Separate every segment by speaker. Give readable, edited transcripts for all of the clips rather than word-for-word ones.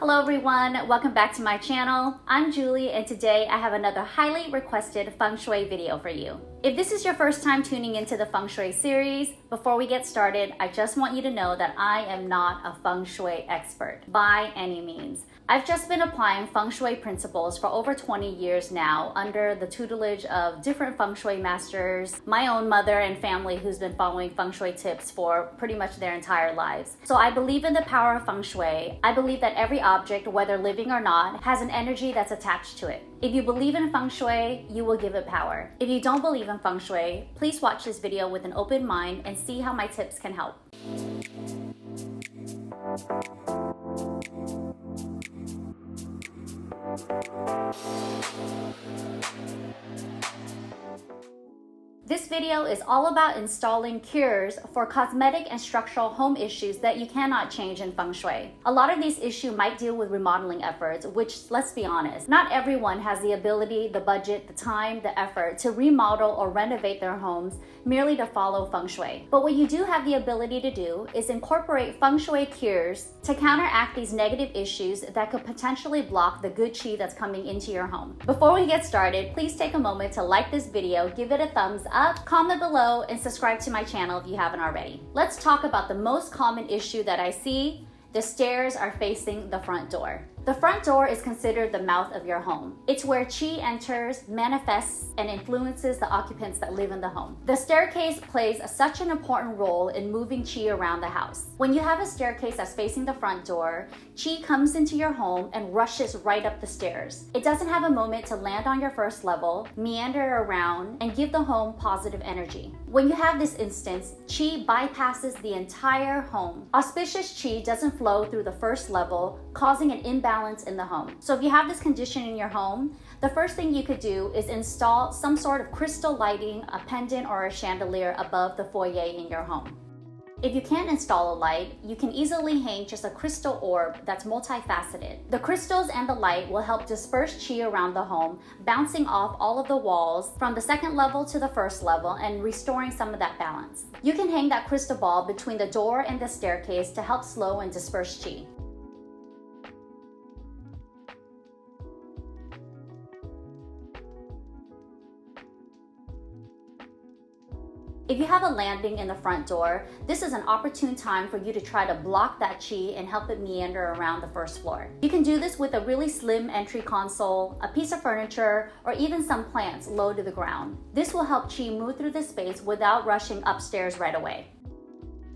Speaker 1: Hello everyone, welcome back to my channel. I'm Julie and today I have another highly requested feng shui video for you. If this is your first time tuning into the feng shui series, before we get started, I just want you to know that I am not a feng shui expert by any means. I've just been applying feng shui principles for over 20 years now under the tutelage of different feng shui masters, my own mother and family who's been following feng shui tips for pretty much their entire lives. So I believe in the power of feng shui. I believe that every object, whether living or not, has an energy that's attached to it. If you believe in feng shui, you will give it power. If you don't believe in feng shui, please watch this video with an open mind and see how my tips can help. This video is all about installing cures for cosmetic and structural home issues that you cannot change in feng shui. A lot of these issues might deal with remodeling efforts, which, let's be honest, not everyone has the ability, the budget, the time, the effort to remodel or renovate their homes merely to follow feng shui. But what you do have the ability to do is incorporate feng shui cures to counteract these negative issues that could potentially block the good qi that's coming into your home. Before we get started, please take a moment to like this video, give it a thumbs up, comment below, and subscribe to my channel if you haven't already. Let's talk about the most common issue that I see. The stairs are facing the front door. The front door is considered the mouth of your home. It's where qi enters, manifests, and influences the occupants that live in the home. The staircase plays such an important role in moving qi around the house. When you have a staircase that's facing the front door, qi comes into your home and rushes right up the stairs. It doesn't have a moment to land on your first level, meander around, and give the home positive energy. When you have this instance, qi bypasses the entire home. Auspicious qi doesn't flow through the first level, causing an imbalance in the home. So if you have this condition in your home, the first thing you could do is install some sort of crystal lighting, a pendant or a chandelier above the foyer in your home. If you can't install a light, you can easily hang just a crystal orb that's multifaceted. The crystals and the light will help disperse qi around the home, bouncing off all of the walls from the second level to the first level and restoring some of that balance. You can hang that crystal ball between the door and the staircase to help slow and disperse qi. If you have a landing in the front door, this is an opportune time for you to try to block that qi and help it meander around the first floor. You can do this with a really slim entry console, a piece of furniture, or even some plants low to the ground. This will help qi move through the space without rushing upstairs right away.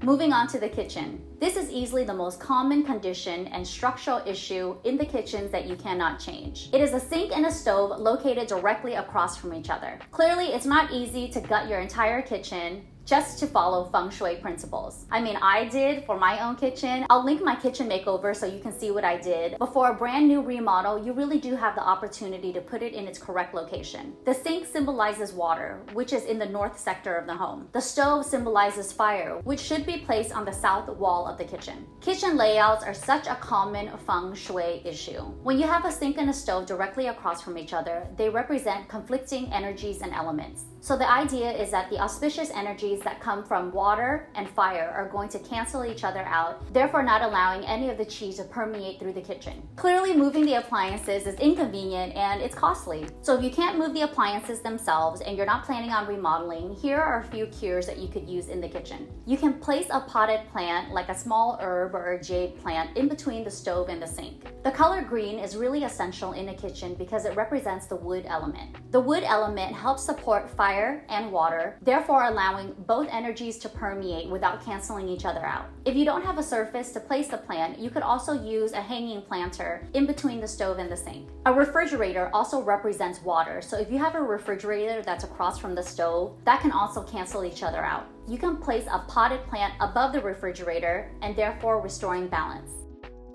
Speaker 1: Moving on to the kitchen. This is easily the most common condition and structural issue in the kitchens that you cannot change. It is a sink and a stove located directly across from each other. Clearly, it's not easy to gut your entire kitchen just to follow feng shui principles. I mean, I did for my own kitchen. I'll link my kitchen makeover so you can see what I did. But for a brand new remodel, you really do have the opportunity to put it in its correct location. The sink symbolizes water, which is in the north sector of the home. The stove symbolizes fire, which should be placed on the south wall of the kitchen. Kitchen layouts are such a common feng shui issue. When you have a sink and a stove directly across from each other, they represent conflicting energies and elements. So the idea is that the auspicious energies that come from water and fire are going to cancel each other out, therefore not allowing any of the qi to permeate through the kitchen. Clearly, moving the appliances is inconvenient and it's costly. So if you can't move the appliances themselves and you're not planning on remodeling, here are a few cures that you could use in the kitchen. You can place a potted plant like a small herb or a jade plant in between the stove and the sink. The color green is really essential in a kitchen because it represents the wood element. The wood element helps support fire and water, therefore allowing both energies to permeate without canceling each other out. If you don't have a surface to place the plant, you could also use a hanging planter in between the stove and the sink. A refrigerator also represents water, so if you have a refrigerator that's across from the stove, that can also cancel each other out. You can place a potted plant above the refrigerator and therefore restoring balance.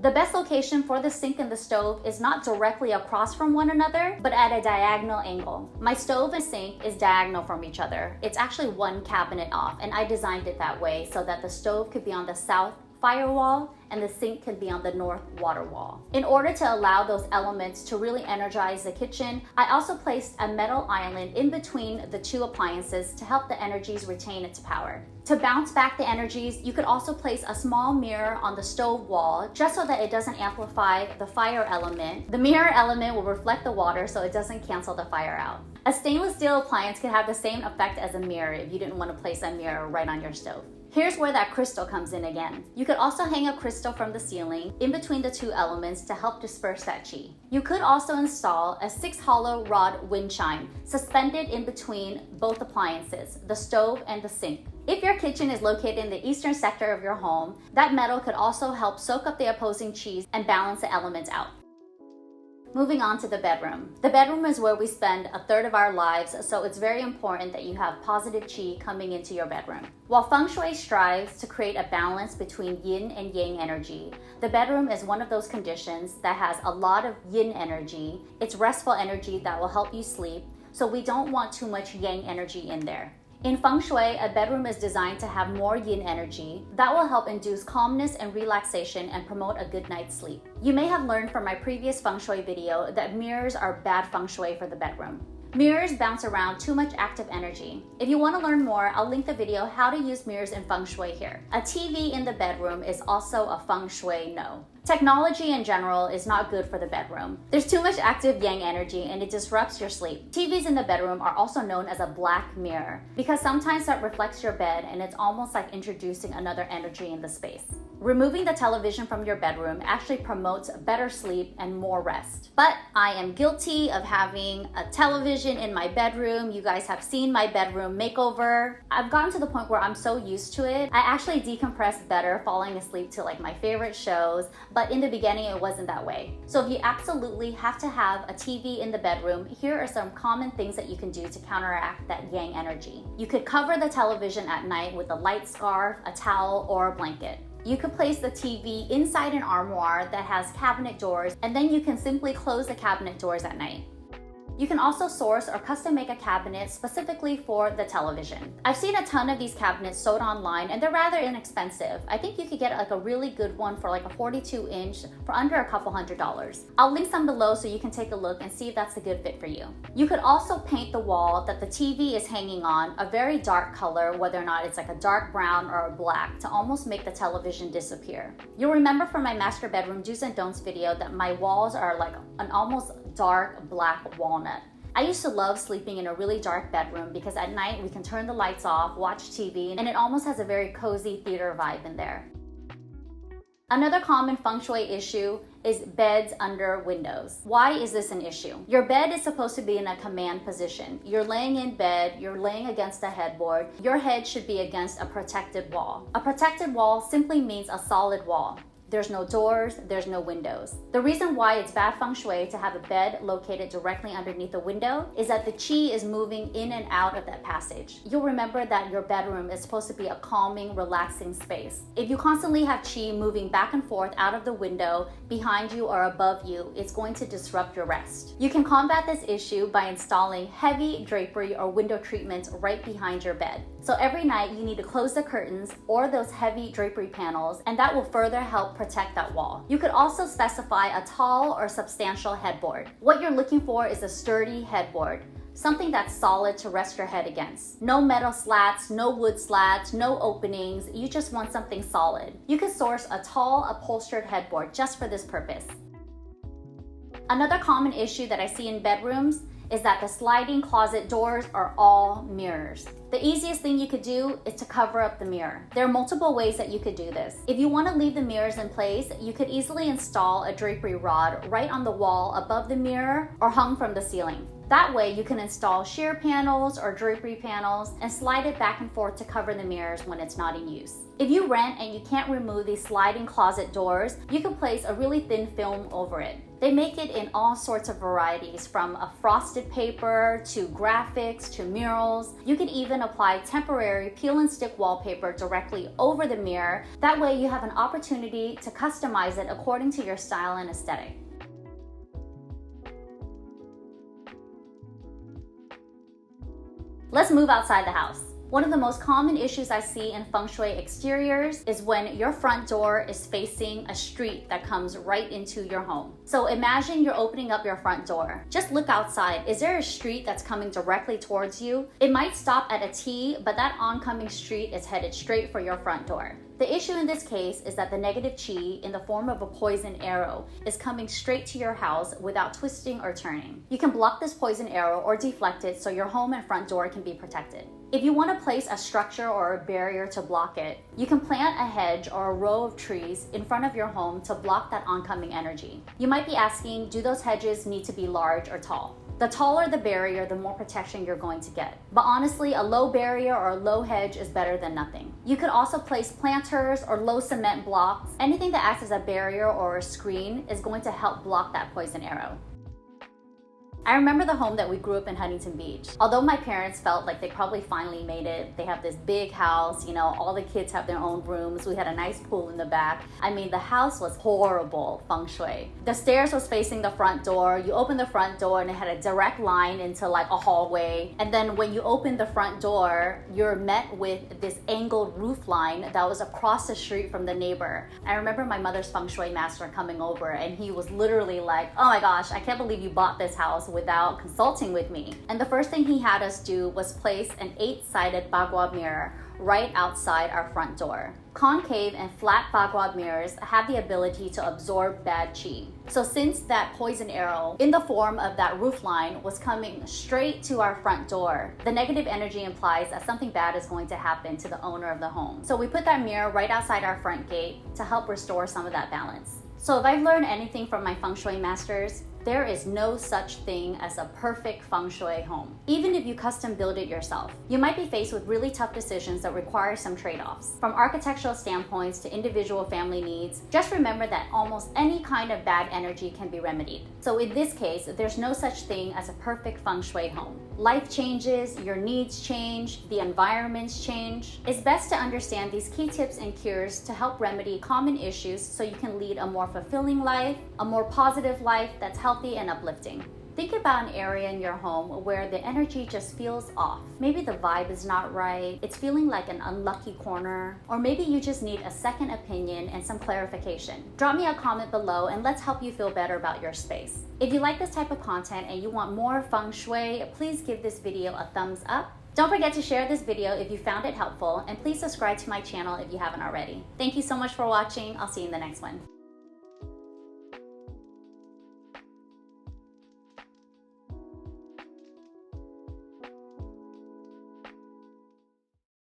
Speaker 1: The best location for the sink and the stove is not directly across from one another, but at a diagonal angle. My stove and sink is diagonal from each other. It's actually one cabinet off, and I designed it that way so that the stove could be on the south firewall, and the sink can be on the north water wall. In order to allow those elements to really energize the kitchen, I also placed a metal island in between the two appliances to help the energies retain its power. To bounce back the energies, you could also place a small mirror on the stove wall just so that it doesn't amplify the fire element. The mirror element will reflect the water so it doesn't cancel the fire out. A stainless steel appliance can have the same effect as a mirror if you didn't want to place a mirror right on your stove. Here's where that crystal comes in again. You could also hang a crystal from the ceiling in between the two elements to help disperse that chi. You could also install a 6 hollow rod wind chime suspended in between both appliances, the stove and the sink. If your kitchen is located in the eastern sector of your home, that metal could also help soak up the opposing chi and balance the elements out. Moving on to the bedroom. The bedroom is where we spend a third of our lives, so it's very important that you have positive chi coming into your bedroom. While Feng Shui strives to create a balance between yin and yang energy, the bedroom is one of those conditions that has a lot of yin energy. It's restful energy that will help you sleep, so we don't want too much yang energy in there. In Feng Shui, a bedroom is designed to have more yin energy that will help induce calmness and relaxation and promote a good night's sleep. You may have learned from my previous Feng Shui video that mirrors are bad Feng Shui for the bedroom. Mirrors bounce around too much active energy. If you want to learn more, I'll link the video how to use mirrors in Feng Shui here. A TV in the bedroom is also a Feng Shui no. Technology in general is not good for the bedroom. There's too much active yang energy and it disrupts your sleep. TVs in the bedroom are also known as a black mirror because sometimes that reflects your bed and it's almost like introducing another energy in the space. Removing the television from your bedroom actually promotes better sleep and more rest. But I am guilty of having a television in my bedroom. You guys have seen my bedroom makeover. I've gotten to the point where I'm so used to it. I actually decompress better falling asleep to like my favorite shows, but in the beginning it wasn't that way. So if you absolutely have to have a TV in the bedroom, here are some common things that you can do to counteract that yang energy. You could cover the television at night with a light scarf, a towel, or a blanket. You could place the TV inside an armoire that has cabinet doors, and then you can simply close the cabinet doors at night. You can also source or custom make a cabinet specifically for the television. I've seen a ton of these cabinets sold online and they're rather inexpensive. I think you could get like a really good one for like a 42-inch for under a couple $100s. I'll link some below so you can take a look and see if that's a good fit for you. You could also paint the wall that the TV is hanging on a very dark color, whether or not it's like a dark brown or a black, to almost make the television disappear. You'll remember from my master bedroom do's and don'ts video that my walls are like an almost dark black walnut. I used to love sleeping in a really dark bedroom because at night we can turn the lights off, watch TV, and it almost has a very cozy theater vibe in there. Another common Feng Shui issue is beds under windows. Why is this an issue? Your bed is supposed to be in a command position. You're laying in bed, you're laying against a headboard. Your head should be against a protected wall. A protected wall simply means a solid wall. There's no doors, there's no windows. The reason why it's bad Feng Shui to have a bed located directly underneath a window is that the chi is moving in and out of that passage. You'll remember that your bedroom is supposed to be a calming, relaxing space. If you constantly have chi moving back and forth out of the window, behind you or above you, it's going to disrupt your rest. You can combat this issue by installing heavy drapery or window treatments right behind your bed. So every night you need to close the curtains or those heavy drapery panels, and that will further help protect that wall. You could also specify a tall or substantial headboard. What you're looking for is a sturdy headboard, something that's solid to rest your head against. No metal slats, no wood slats, no openings. You just want something solid. You could source a tall upholstered headboard just for this purpose. Another common issue that I see in bedrooms is that the sliding closet doors are all mirrors. The easiest thing you could do is to cover up the mirror. There are multiple ways that you could do this. If you want to leave the mirrors in place, you could easily install a drapery rod right on the wall above the mirror or hung from the ceiling. That way you can install sheer panels or drapery panels and slide it back and forth to cover the mirrors when it's not in use. If you rent and you can't remove these sliding closet doors, you can place a really thin film over it. They make it in all sorts of varieties, from a frosted paper to graphics to murals. You can even apply temporary peel and stick wallpaper directly over the mirror. That way you have an opportunity to customize it according to your style and aesthetic. Let's move outside the house. One of the most common issues I see in feng shui exteriors is when your front door is facing a street that comes right into your home. So imagine you're opening up your front door. Just look outside. Is there a street that's coming directly towards you? It might stop at a T, but that oncoming street is headed straight for your front door. The issue in this case is that the negative chi, in the form of a poison arrow, is coming straight to your house without twisting or turning. You can block this poison arrow or deflect it so your home and front door can be protected. If you want to place a structure or a barrier to block it, you can plant a hedge or a row of trees in front of your home to block that oncoming energy. You might be asking, do those hedges need to be large or tall? The taller the barrier, the more protection you're going to get. But honestly, a low barrier or a low hedge is better than nothing. You could also place planters or low cement blocks. Anything that acts as a barrier or a screen is going to help block that poison arrow. I remember the home that we grew up in Huntington Beach. Although my parents felt like they probably finally made it, they have this big house, all the kids have their own rooms. We had a nice pool in the back. I mean, the house was horrible feng shui. The stairs was facing the front door. You open the front door and it had a direct line into like a hallway. And then when you open the front door, you're met with this angled roof line that was across the street from the neighbor. I remember my mother's feng shui master coming over and he was literally like, oh my gosh, I can't believe you bought this house without consulting with me. And the first thing he had us do was place an 8-sided bagua mirror right outside our front door. Concave and flat bagua mirrors have the ability to absorb bad chi. So since that poison arrow in the form of that roof line was coming straight to our front door, the negative energy implies that something bad is going to happen to the owner of the home. So we put that mirror right outside our front gate to help restore some of that balance. So if I've learned anything from my feng shui masters, there is no such thing as a perfect feng shui home. Even if you custom build it yourself, you might be faced with really tough decisions that require some trade-offs. From architectural standpoints to individual family needs, just remember that almost any kind of bad energy can be remedied. So in this case, there's no such thing as a perfect feng shui home. Life changes, your needs change, the environments change. It's best to understand these key tips and cures to help remedy common issues so you can lead a more fulfilling life, a more positive life that's healthy and uplifting. Think about an area in your home where the energy just feels off. Maybe the vibe is not right, it's feeling like an unlucky corner, or maybe you just need a second opinion and some clarification. Drop me a comment below and let's help you feel better about your space. If you like this type of content and you want more feng shui, please give this video a thumbs up. Don't forget to share this video if you found it helpful, and please subscribe to my channel if you haven't already. Thank you so much for watching. I'll see you in the next one.